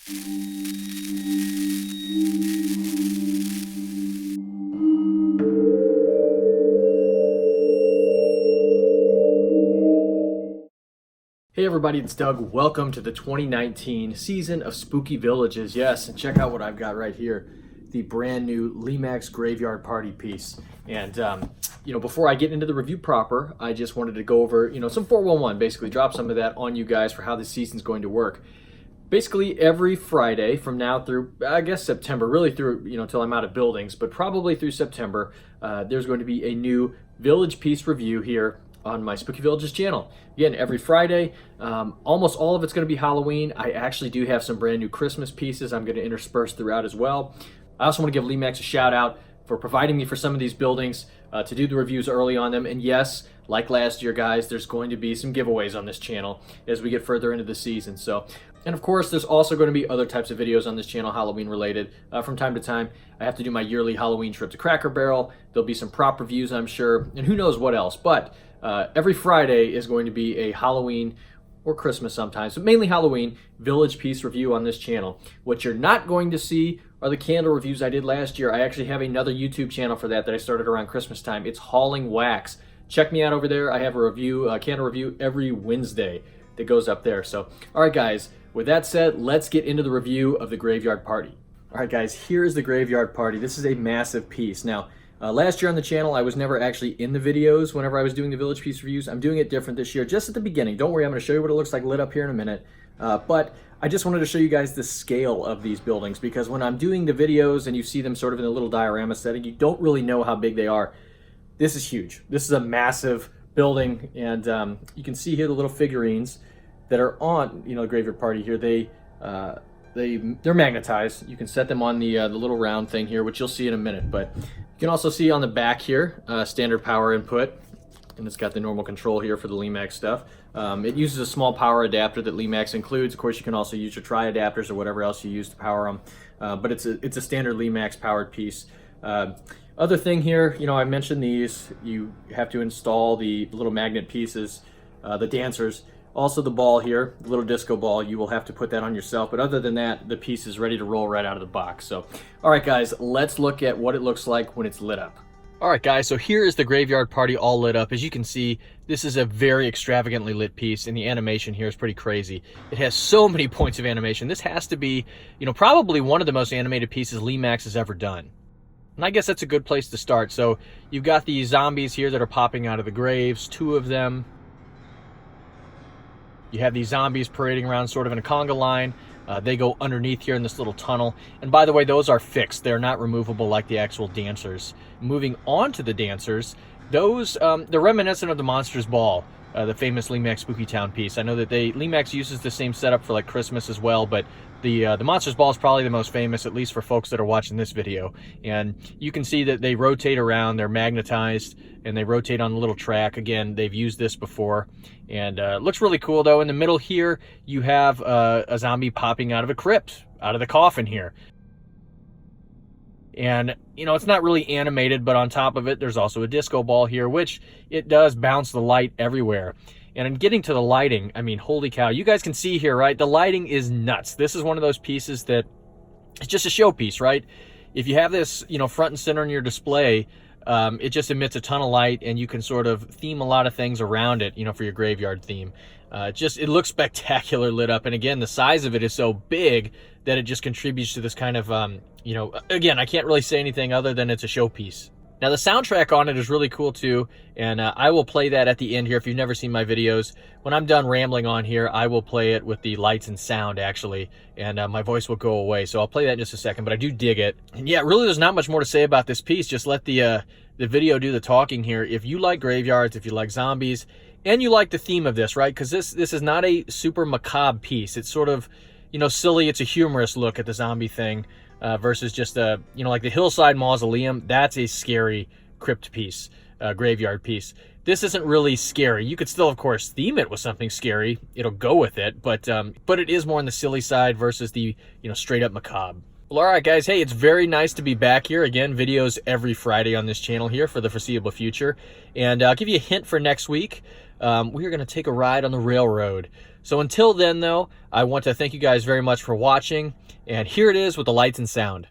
Hey everybody, it's Doug. Welcome to the 2019 season of Spooky Villages. Yes, and check out what I've got right here. The brand new Lemax Graveyard Party piece. And, before I get into the review proper, I just wanted to go over, some 411, basically drop some of that on you guys for how the season's going to work. Basically, every Friday from now through, I guess, September, really through, till I'm out of buildings, but probably through September, there's going to be a new village piece review here on my Spooky Villages channel. Again, every Friday. Almost all of it's going to be Halloween. I actually do have some brand new Christmas pieces I'm going to intersperse throughout as well. I also want to give Lemax a shout out for providing me for some of these buildings to do the reviews early on them. And yes, like last year, guys, there's going to be some giveaways on this channel as we get further into the season. And of course, there's also going to be other types of videos on this channel, Halloween related. From time to time, I have to do my yearly Halloween trip to Cracker Barrel. There'll be some prop reviews, I'm sure, and who knows what else. But every Friday is going to be a Halloween or Christmas sometimes, but mainly Halloween village piece review on this channel. What you're not going to see are the candle reviews I did last year. I actually have another YouTube channel for that I started around Christmas time. It's Hauling Wax. Check me out over there. I have a candle review every Wednesday that goes up there. So, all right, guys, with that said, let's get into the review of the Graveyard Party. All right, guys, here's the Graveyard Party. This is a massive piece. Now, last year on the channel, I was never actually in the videos whenever I was doing the village piece reviews. I'm doing it different this year, just at the beginning. Don't worry, I'm going to show you what it looks like lit up here in a minute. But I just wanted to show you guys the scale of these buildings, because when I'm doing the videos and you see them sort of in a little diorama setting, you don't really know how big they are. This is huge. This is a massive building, and you can see here the little figurines that are on, the Graveyard Party here. They're magnetized. You can set them on the little round thing here, which you'll see in a minute. But you can also see on the back here, standard power input, and it's got the normal control here for the Lemax stuff. It uses a small power adapter that Lemax includes. Of course, you can also use your tri-adapters or whatever else you use to power them. But it's a standard Lemax powered piece. Other thing here, I mentioned these. You have to install the little magnet pieces, the dancers. Also the ball here, the little disco ball, you will have to put that on yourself. But other than that, the piece is ready to roll right out of the box. So, all right, guys, let's look at what it looks like when it's lit up. All right, guys, so here is the Graveyard Party all lit up. As you can see, this is a very extravagantly lit piece, and the animation here is pretty crazy. It has so many points of animation. This has to be, probably one of the most animated pieces Lemax has ever done. And I guess that's a good place to start. So you've got these zombies here that are popping out of the graves, 2 of them. You have these zombies parading around sort of in a conga line. They go underneath here in this little tunnel. And by the way, those are fixed. They're not removable like the actual dancers. Moving on to the dancers, those, they're reminiscent of the Monsters Ball, the famous Lemax Spooky Town piece. I know that Lemax uses the same setup for like Christmas as well, but the Monsters Ball is probably the most famous, at least for folks that are watching this video. And you can see that they rotate around, they're magnetized, and they rotate on the little track. Again, they've used this before, and looks really cool though. In the middle here, you have a zombie popping out of a crypt, out of the coffin here. And, it's not really animated, but on top of it, there's also a disco ball here, which it does bounce the light everywhere. And in getting to the lighting, I mean, holy cow, you guys can see here, right? The lighting is nuts. This is one of those pieces that it's just a showpiece, right? If you have this, front and center in your display, it just emits a ton of light, and you can sort of theme a lot of things around it, for your graveyard theme. It looks spectacular lit up. And again, the size of it is so big that it just contributes to this kind of, again, I can't really say anything other than it's a showpiece. Now, the soundtrack on it is really cool, too, and I will play that at the end here. If you've never seen my videos, when I'm done rambling on here, I will play it with the lights and sound, actually, and my voice will go away, so I'll play that in just a second, but I do dig it. And yeah, really, there's not much more to say about this piece. Just let the video do the talking here. If you like graveyards, if you like zombies, and you like the theme of this, right, because this is not a super macabre piece. It's sort of, silly. It's a humorous look at the zombie thing. Versus just like the Hillside Mausoleum. That's a scary crypt piece, graveyard piece. This isn't really scary. You could still, of course, theme it with something scary. It'll go with it, but it is more on the silly side versus the straight up macabre. Well, all right, guys. Hey, it's very nice to be back here again. Videos every Friday on this channel here for the foreseeable future. And I'll give you a hint for next week. We are going to take a ride on the railroad. So until then, though, I want to thank you guys very much for watching. And here it is with the lights and sound.